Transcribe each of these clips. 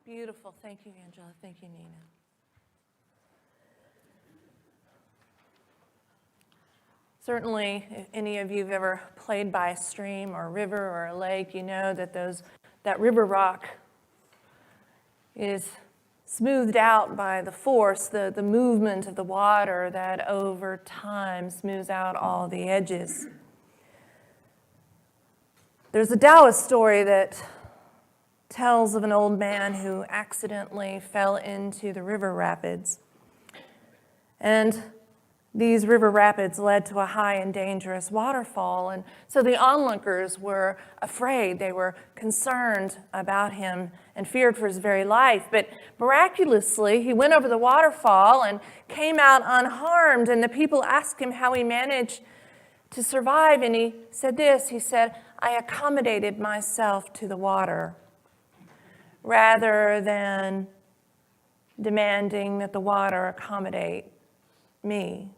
Beautiful. Thank you, Angela. Thank you, Nina. Certainly, if any of you have ever played by a stream or a river or a lake, you know that that river rock is smoothed out by the force, the movement of the water that over time smooths out all the edges. There's a Taoist story that tells of an old man who accidentally fell into the river rapids. And these river rapids led to a high and dangerous waterfall. And so the onlookers were afraid. They were concerned about him and feared for his very life. But miraculously, he went over the waterfall and came out unharmed. And the people asked him how he managed to survive. And he said this, he said, "I accommodated myself to the water, rather than demanding that the water accommodate me."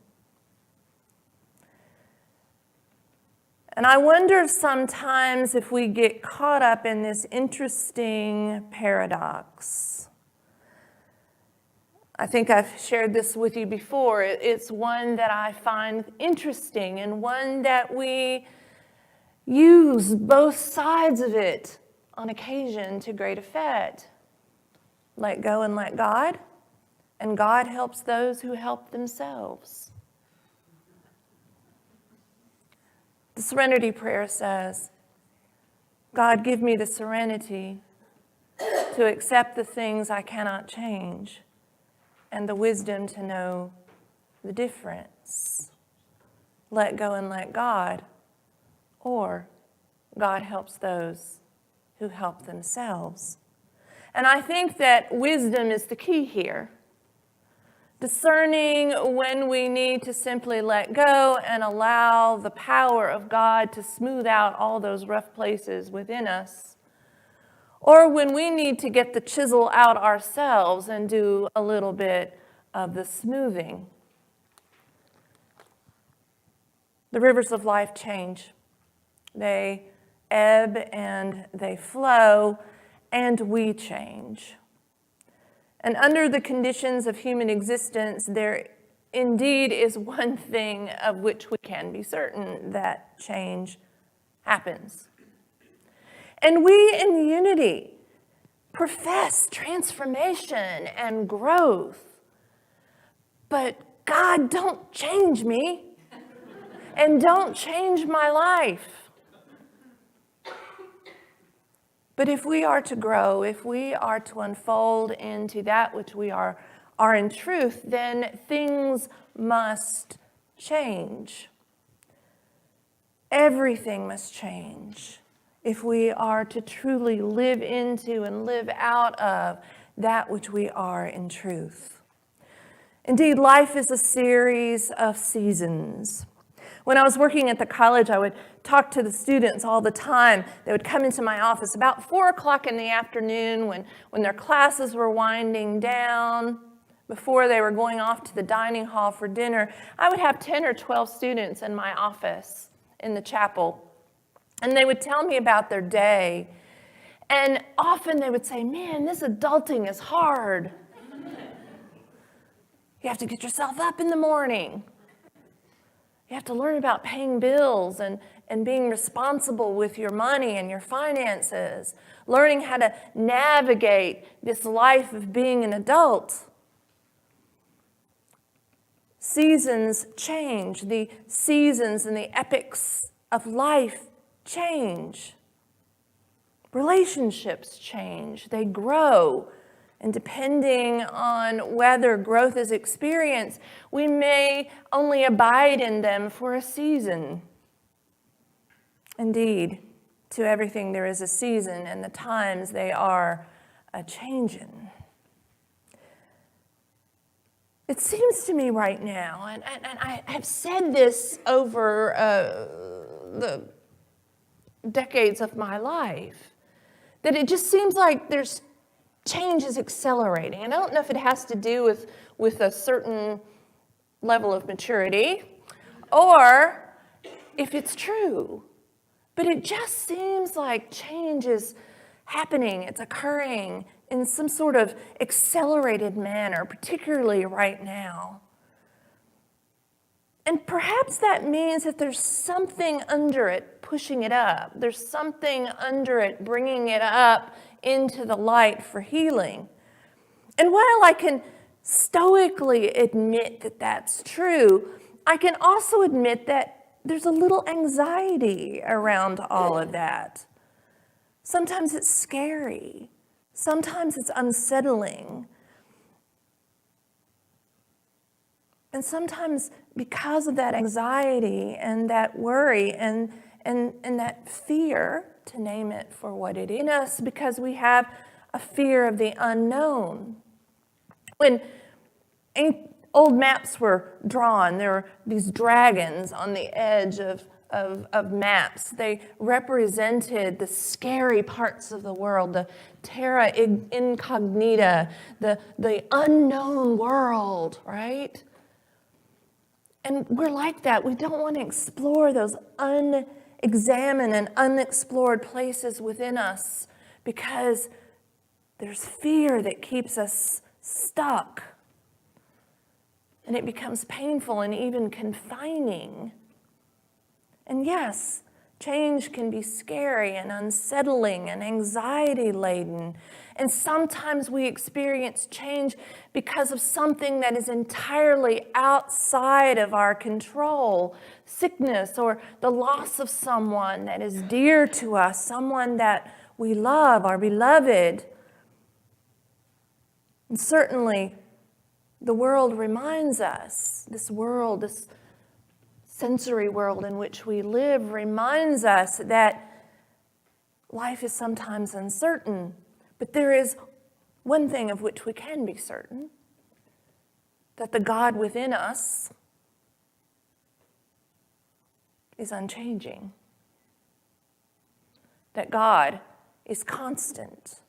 And I wonder sometimes if we get caught up in this interesting paradox. I think I've shared this with you before. It's one that I find interesting and one that we use both sides of it on occasion to great effect. Let go and let God, and God helps those who help themselves. The Serenity Prayer says, "God, give me the serenity to accept the things I cannot change and the wisdom to know the difference. Let go and let God, or God helps those who help themselves." And I think that wisdom is the key here. Discerning when we need to simply let go and allow the power of God to smooth out all those rough places within us, or when we need to get the chisel out ourselves and do a little bit of the smoothing. The rivers of life change. They ebb and they flow, and we change. And under the conditions of human existence, there indeed is one thing of which we can be certain, that change happens. And we in Unity profess transformation and growth. But God, don't change me, and don't change my life. But if we are to grow, if we are to unfold into that which we are in truth, then things must change. Everything must change if we are to truly live into and live out of that which we are in truth. Indeed, life is a series of seasons. When I was working at the college, I would talk to the students all the time. They would come into my office about 4 o'clock in the afternoon when their classes were winding down, before they were going off to the dining hall for dinner. I would have 10 or 12 students in my office in the chapel, and they would tell me about their day. And often they would say, "Man, this adulting is hard. You have to get yourself up in the morning. You have to learn about paying bills and being responsible with your money and your finances, learning how to navigate this life of being an adult." Seasons change. The seasons and the epochs of life change. Relationships change. They grow. And depending on whether growth is experienced, we may only abide in them for a season. Indeed, to everything there is a season, and the times they are a-changin. It seems to me right now, and I have said this over the decades of my life, that it just seems like there's change is accelerating. And I don't know if it has to do with a certain level of maturity or if it's true. But it just seems like change is happening, it's occurring in some sort of accelerated manner, particularly right now. And perhaps that means that there's something under it pushing it up. There's something under it bringing it up into the light for healing. And while I can stoically admit that that's true, I can also admit that there's a little anxiety around all of that. Sometimes it's scary. Sometimes it's unsettling. And sometimes because of that anxiety and that worry and that fear, to name it for what it is, in us, because we have a fear of the unknown. When old maps were drawn, there were these dragons on the edge of maps. They represented the scary parts of the world, the terra incognita, the unknown world, right? And we're like that. We don't want to explore those unexamined and unexplored places within us because there's fear that keeps us stuck. And it becomes painful and even confining. And yes, change can be scary and unsettling and anxiety-laden. And sometimes we experience change because of something that is entirely outside of our control. Sickness or the loss of someone that is dear to us, someone that we love, our beloved. And certainly, the world reminds us, this world, this sensory world in which we live reminds us that life is sometimes uncertain. But there is one thing of which we can be certain, that the God within us is unchanging, that God is constant,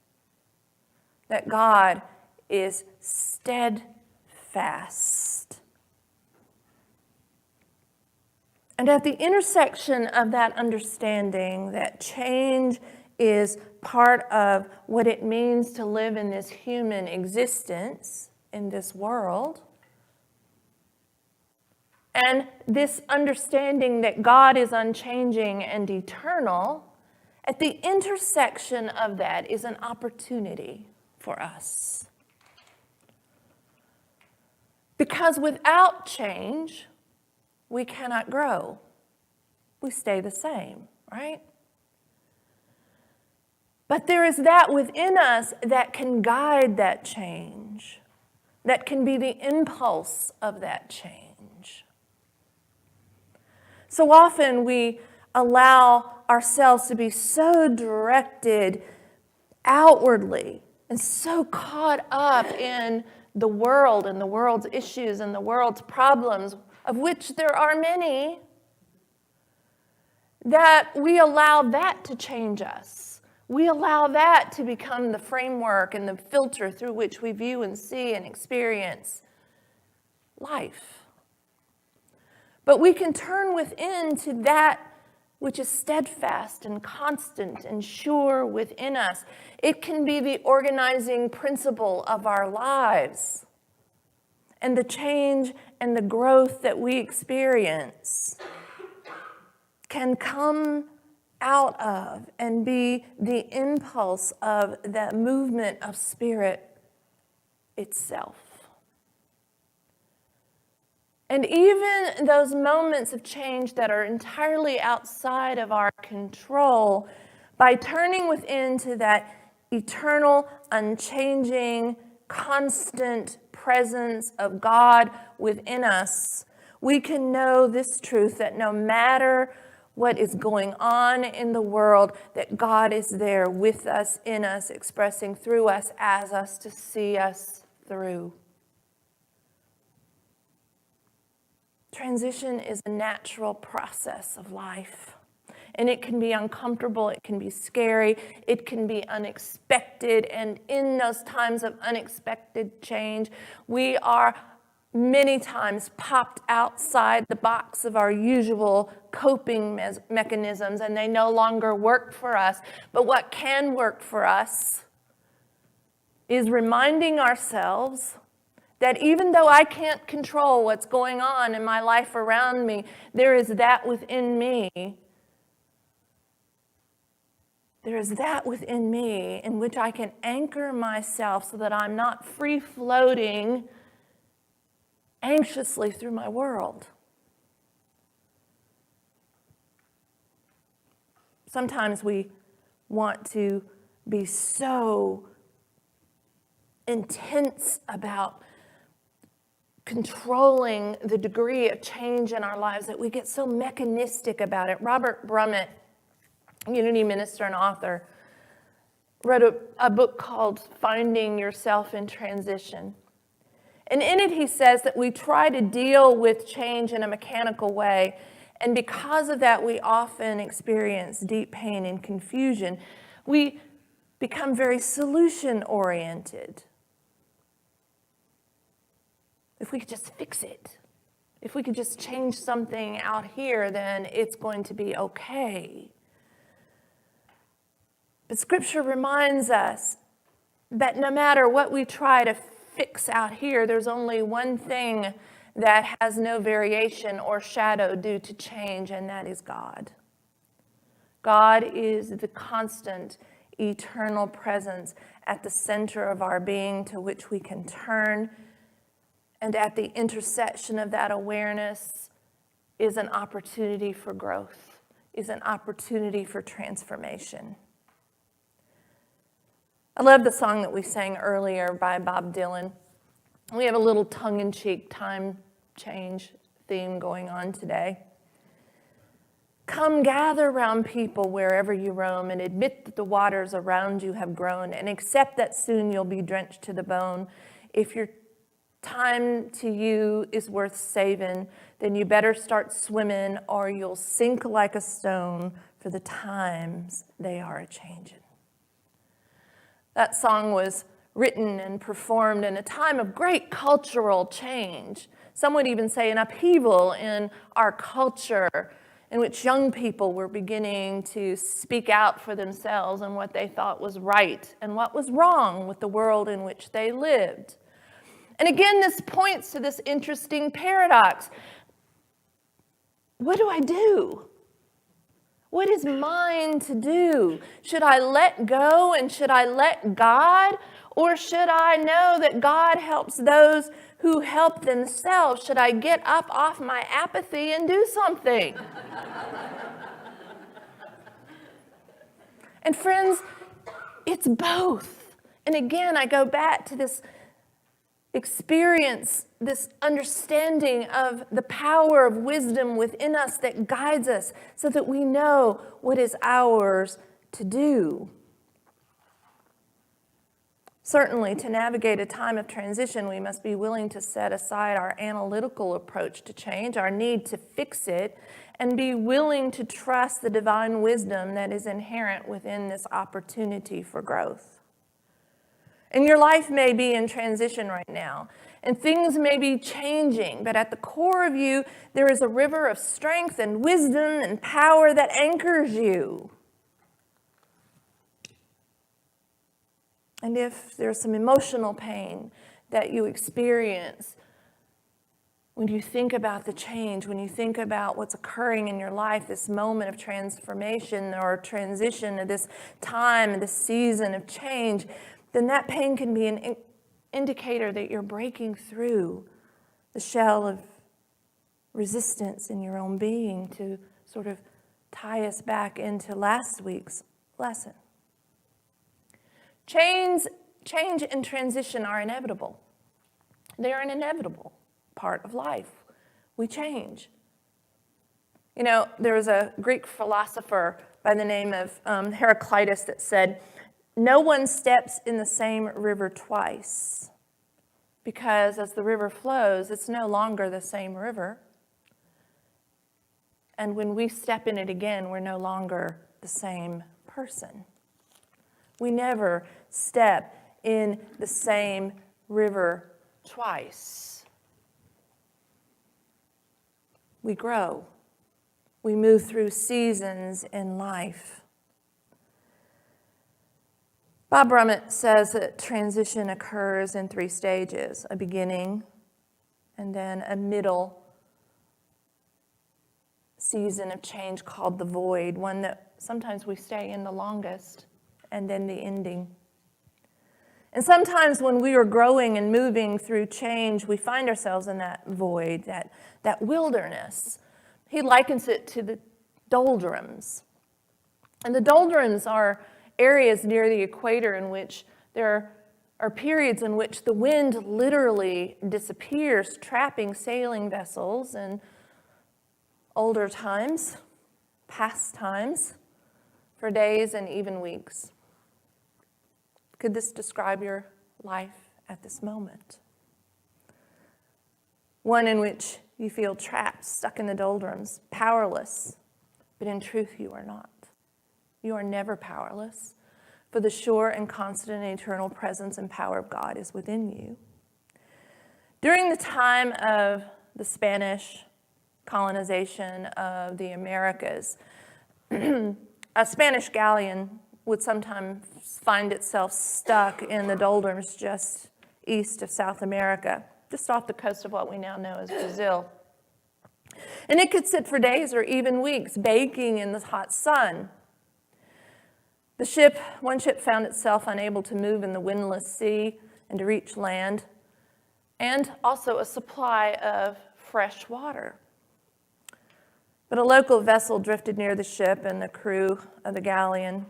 that God is steadfast. And at the intersection of that understanding that change is part of what it means to live in this human existence, in this world, and this understanding that God is unchanging and eternal, at the intersection of that is an opportunity for us. Because without change, we cannot grow. We stay the same, right? But there is that within us that can guide that change, that can be the impulse of that change. So often we allow ourselves to be so directed outwardly and so caught up in the world and the world's issues and the world's problems, of which there are many, that we allow that to change us. We allow that to become the framework and the filter through which we view and see and experience life. But we can turn within to that which is steadfast and constant and sure within us. It can be the organizing principle of our lives and the change and the growth that we experience can come out of and be the impulse of the movement of spirit itself. And even those moments of change that are entirely outside of our control, by turning within to that eternal, unchanging, constant presence of God within us, we can know this truth that no matter what is going on in the world, that God is there with us, in us, expressing through us, as us, to see us through. Transition is a natural process of life. And it can be uncomfortable, it can be scary, it can be unexpected. And in those times of unexpected change, we are many times popped outside the box of our usual coping mechanisms, and they no longer work for us. But what can work for us is reminding ourselves that even though I can't control what's going on in my life around me, there is that within me. There is that within me in which I can anchor myself so that I'm not free-floating anxiously through my world. Sometimes we want to be so intense about controlling the degree of change in our lives that we get so mechanistic about it. Robert Brummett, Unity minister and author, wrote a book called Finding Yourself in Transition. And in it he says that we try to deal with change in a mechanical way, and because of that we often experience deep pain and confusion. We become very solution-oriented. If we could just fix it, if we could just change something out here, then it's going to be okay. But Scripture reminds us that no matter what we try to fix out here, there's only one thing that has no variation or shadow due to change, and that is God. God is the constant, eternal presence at the center of our being to which we can turn, and at the intersection of that awareness is an opportunity for growth, is an opportunity for transformation. I love the song that we sang earlier by Bob Dylan. We have a little tongue-in-cheek time change theme going on today. Come gather round people wherever you roam and admit that the waters around you have grown and accept that soon you'll be drenched to the bone. If your time to you is worth saving, then you better start swimming or you'll sink like a stone, for the times they are a-changin'. That song was written and performed in a time of great cultural change. Some would even say an upheaval in our culture, in which young people were beginning to speak out for themselves and what they thought was right and what was wrong with the world in which they lived. And again, this points to this interesting paradox. What do I do? What is mine to do? Should I let go and should I let God? Or should I know that God helps those who help themselves? Should I get up off my apathy and do something? And friends, it's both. And again, I go back to this experience, this understanding of the power of wisdom within us that guides us so that we know what is ours to do. Certainly, to navigate a time of transition, we must be willing to set aside our analytical approach to change, our need to fix it, and be willing to trust the divine wisdom that is inherent within this opportunity for growth. And your life may be in transition right now, and things may be changing, but at the core of you, there is a river of strength and wisdom and power that anchors you. And if there's some emotional pain that you experience when you think about the change, when you think about what's occurring in your life, this moment of transformation or transition, or this time, this season of change, then that pain can be an indicator that you're breaking through the shell of resistance in your own being, to sort of tie us back into last week's lesson. Change and transition are inevitable. They are an inevitable part of life. We change. You know, there was a Greek philosopher by the name of Heraclitus that said, no one steps in the same river twice, because as the river flows, it's no longer the same river. And when we step in it again, we're no longer the same person. We never step in the same river twice. We grow. We move through seasons in life. Bob Brummett says that transition occurs in 3 stages: a beginning, and then a middle season of change called the void, one that sometimes we stay in the longest, and then the ending. And sometimes when we are growing and moving through change, we find ourselves in that void, that wilderness. He likens it to the doldrums. And the doldrums are areas near the equator in which there are periods in which the wind literally disappears, trapping sailing vessels in older times, past times, for days and even weeks. Could this describe your life at this moment? One in which you feel trapped, stuck in the doldrums, powerless, but in truth you are not. You are never powerless, for the sure and constant and eternal presence and power of God is within you. During the time of the Spanish colonization of the Americas, a Spanish galleon would sometimes find itself stuck in the doldrums just east of South America, just off the coast of what we now know as Brazil. And it could sit for days or even weeks, baking in the hot sun. One ship found itself unable to move in the windless sea and to reach land, and also a supply of fresh water. But a local vessel drifted near the ship, and the crew of the galleon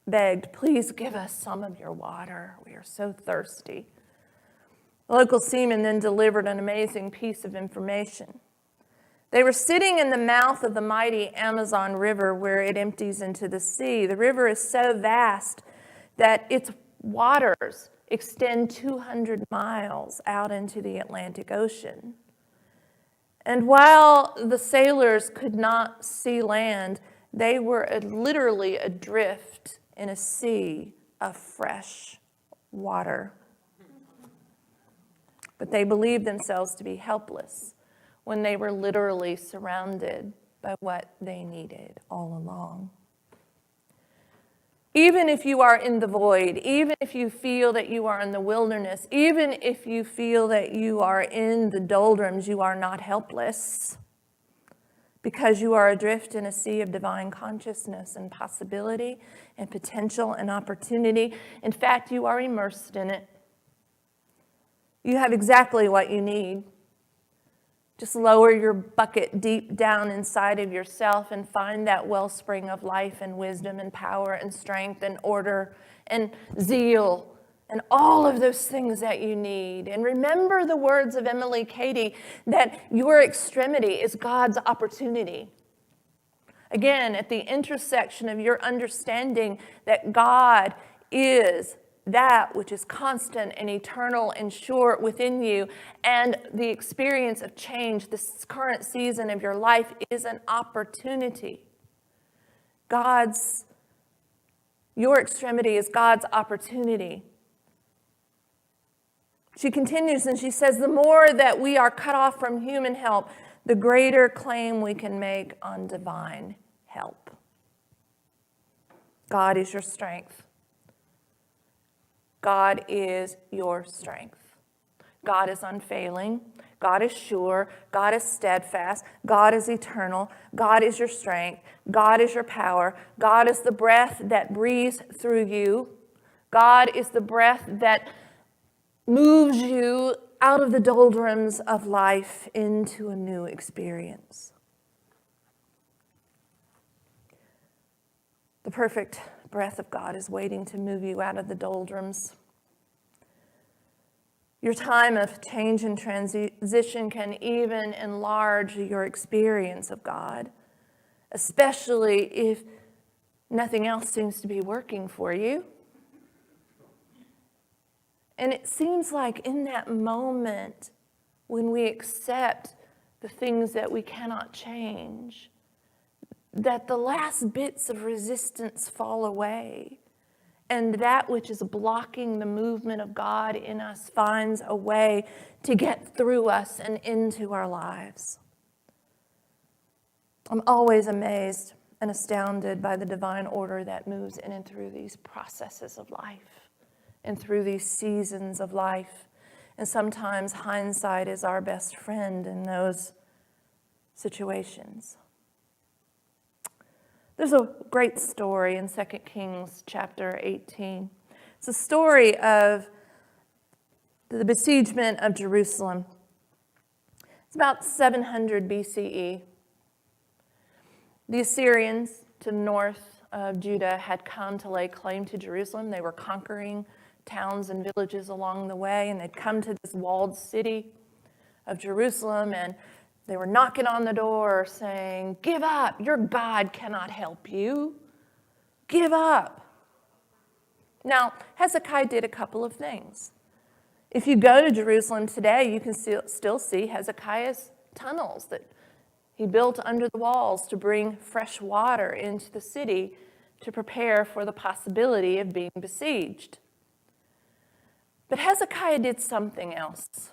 begged, "Please give us some of your water. We are so thirsty." The local seaman then delivered an amazing piece of information. They were sitting in the mouth of the mighty Amazon River where it empties into the sea. The river is so vast that its waters extend 200 miles out into the Atlantic Ocean. And while the sailors could not see land, they were literally adrift in a sea of fresh water. But they believed themselves to be helpless when they were literally surrounded by what they needed all along. Even if you are in the void, even if you feel that you are in the wilderness, even if you feel that you are in the doldrums, you are not helpless, because you are adrift in a sea of divine consciousness and possibility and potential and opportunity. In fact, you are immersed in it. You have exactly what you need. Just lower your bucket deep down inside of yourself and find that wellspring of life and wisdom and power and strength and order and zeal and all of those things that you need. And remember the words of Emily Cady, that your extremity is God's opportunity. Again, at the intersection of your understanding that God is that which is constant and eternal and sure within you, and the experience of change, this current season of your life is an opportunity. Your extremity is God's opportunity. She continues and she says, the more that we are cut off from human help, the greater claim we can make on divine help. God is your strength. God is your strength. God is unfailing. God is sure. God is steadfast. God is eternal. God is your strength. God is your power. God is the breath that breathes through you. God is the breath that moves you out of the doldrums of life into a new experience. The perfect breath of God is waiting to move you out of the doldrums. Your time of change and transition can even enlarge your experience of God, especially if nothing else seems to be working for you. And it seems like in that moment when we accept the things that we cannot change, that the last bits of resistance fall away, and that which is blocking the movement of God in us finds a way to get through us and into our lives. I'm always amazed and astounded by the divine order that moves in and through these processes of life and through these seasons of life. And sometimes hindsight is our best friend in those situations. There's a great story in 2 Kings chapter 18. It's a story of the besiegement of Jerusalem. It's about 700 BCE. The Assyrians to the north of Judah had come to lay claim to Jerusalem. They were conquering towns and villages along the way, and they'd come to this walled city of Jerusalem, and they were knocking on the door saying, "Give up, your God cannot help you. Give up." Now, Hezekiah did a couple of things. If you go to Jerusalem today, you can still see Hezekiah's tunnels that he built under the walls to bring fresh water into the city to prepare for the possibility of being besieged. But Hezekiah did something else.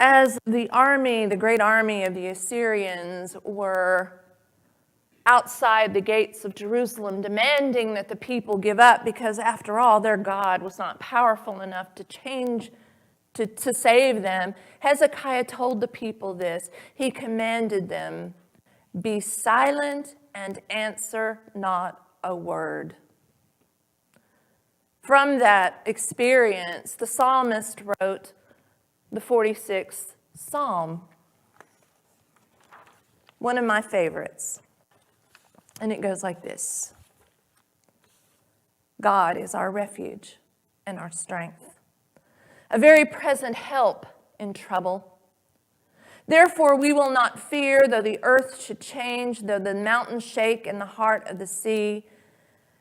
As the army, the great army of the Assyrians, were outside the gates of Jerusalem, demanding that the people give up because, after all, their God was not powerful enough to change, to save them, Hezekiah told the people this. He commanded them, "Be silent and answer not a word." From that experience, the psalmist wrote the 46th Psalm, one of my favorites. And it goes like this: God is our refuge and our strength, a very present help in trouble. Therefore we will not fear, though the earth should change, though the mountains shake in the heart of the sea,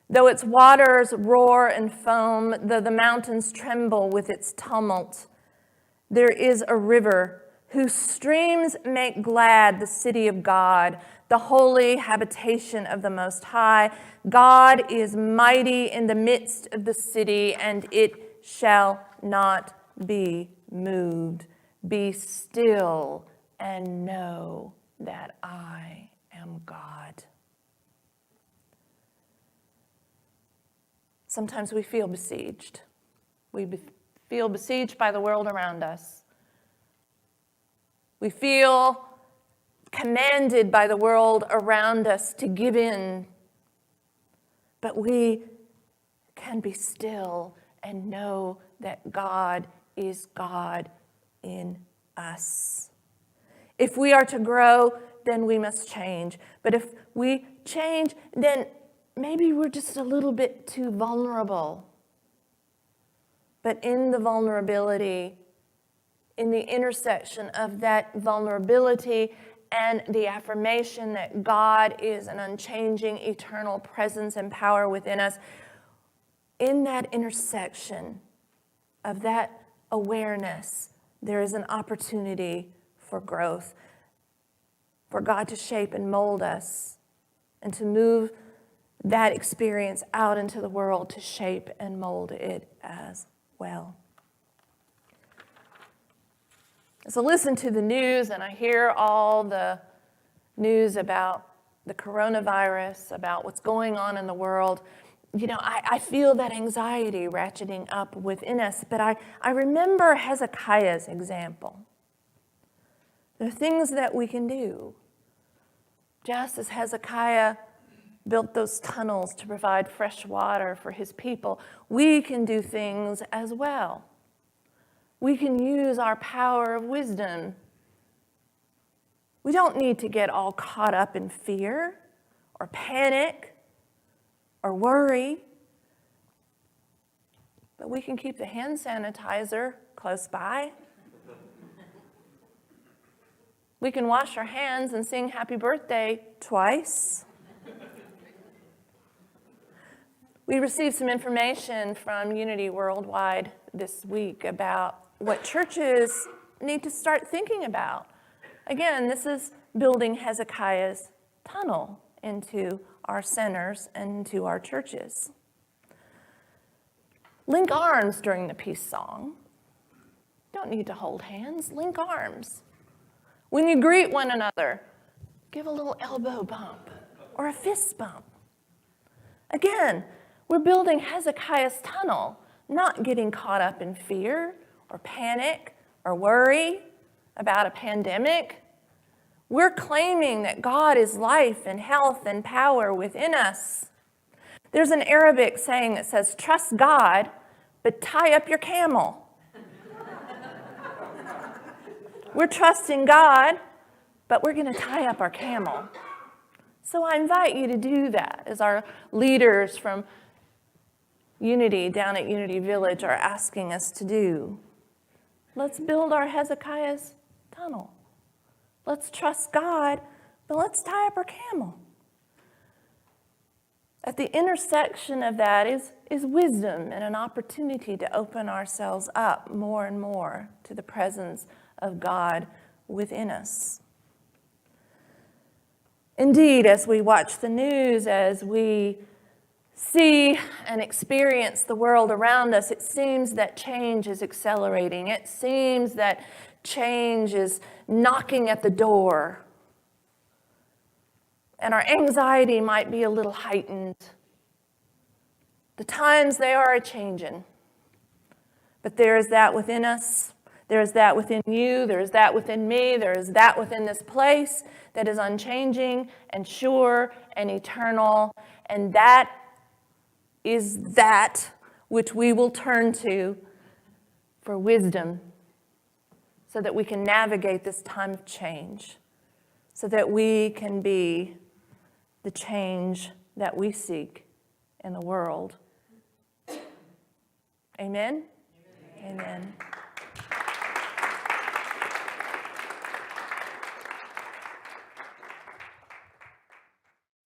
though its waters roar and foam, though the mountains tremble with its tumult. There is a river whose streams make glad the city of God, the holy habitation of the Most High. God is mighty in the midst of the city, and it shall not be moved. Be still and know that I am God. Sometimes we feel besieged. We feel besieged by the world around us. We feel commanded by the world around us to give in. But we can be still and know that God is God in us. If we are to grow, then we must change. But if we change, then maybe we're just a little bit too vulnerable. But in the vulnerability, in the intersection of that vulnerability and the affirmation that God is an unchanging, eternal presence and power within us, in that intersection of that awareness, there is an opportunity for growth, for God to shape and mold us, and to move that experience out into the world to shape and mold it as well. As I listen to the news and I hear all the news about the coronavirus, about what's going on in the world, I feel that anxiety ratcheting up within us. But I remember Hezekiah's example. There are things that we can do. Just as Hezekiah built those tunnels to provide fresh water for his people, we can do things as well. We can use our power of wisdom. We don't need to get all caught up in fear or panic or worry. But we can keep the hand sanitizer close by. We can wash our hands and sing happy birthday twice. We received some information from Unity Worldwide this week about what churches need to start thinking about. Again, this is building Hezekiah's tunnel into our centers and into our churches. Link arms during the peace song. Don't need to hold hands. Link arms. When you greet one another, give a little elbow bump or a fist bump. Again, we're building Hezekiah's tunnel, not getting caught up in fear or panic or worry about a pandemic. We're claiming that God is life and health and power within us. There's an Arabic saying that says, trust God, but tie up your camel. We're trusting God, but we're going to tie up our camel. So I invite you to do that as our leaders from Unity down at Unity Village are asking us to do. Let's build our Hezekiah's tunnel. Let's trust God, but let's tie up our camel. At the intersection of that is wisdom and an opportunity to open ourselves up more and more to the presence of God within us. Indeed, as we watch the news, as we see and experience the world around us, it seems that change is accelerating. It seems that change is knocking at the door. And our anxiety might be a little heightened. The times, they are a-changin'. But there is that within us. There is that within you. There is that within me. There is that within this place that is unchanging and sure and eternal. And that is that which we will turn to for wisdom so that we can navigate this time of change, so that we can be the change that we seek in the world. Amen? Amen. Amen.